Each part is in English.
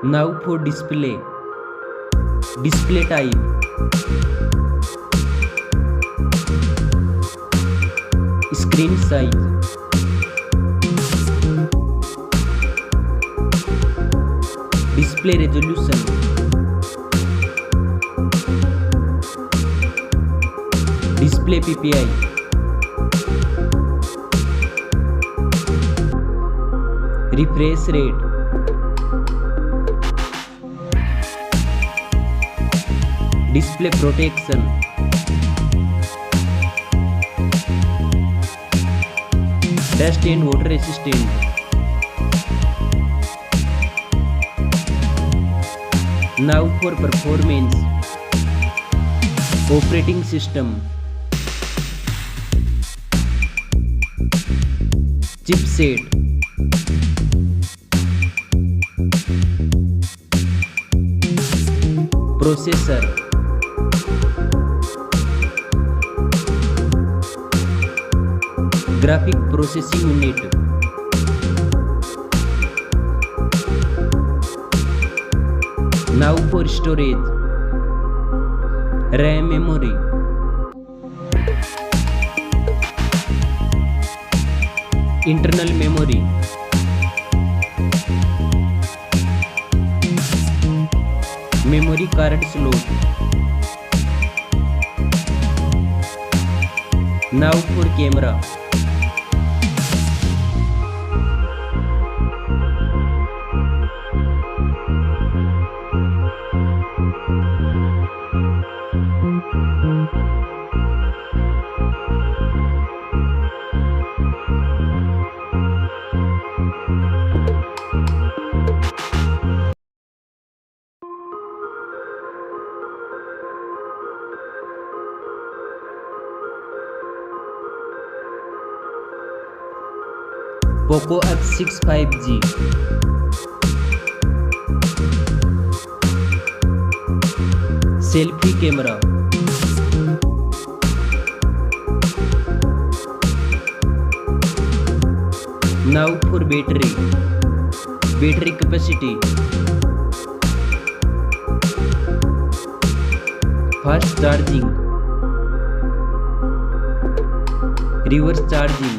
Now for display. Display type. Screen size. Display resolution. Display PPI. Refresh rate. Display protection. Dust and water resistant. Now for performance. Operating system. Chipset. Processor. Graphic processing unit. Now for storage. RAM memory. Internal memory. Memory card slot. Now for camera. Poco F6 5G. Selfie camera. Now for battery. Battery capacity. Fast charging. Reverse charging.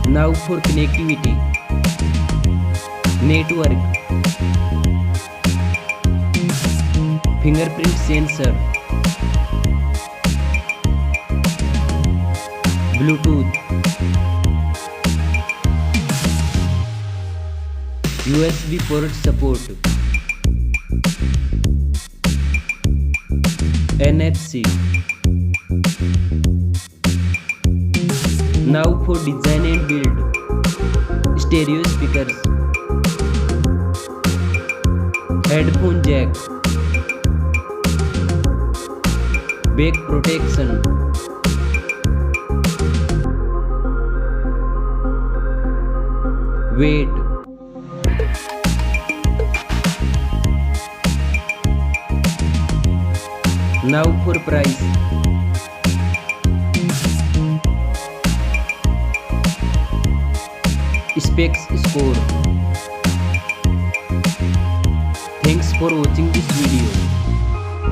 Now for connectivity. Network. Fingerprint sensor. Bluetooth. USB port support. NFC. Now for design and build. Stereo speakers. Headphone jack. Back protection. Weight. Now for price. Specs score. Thanks for watching this video.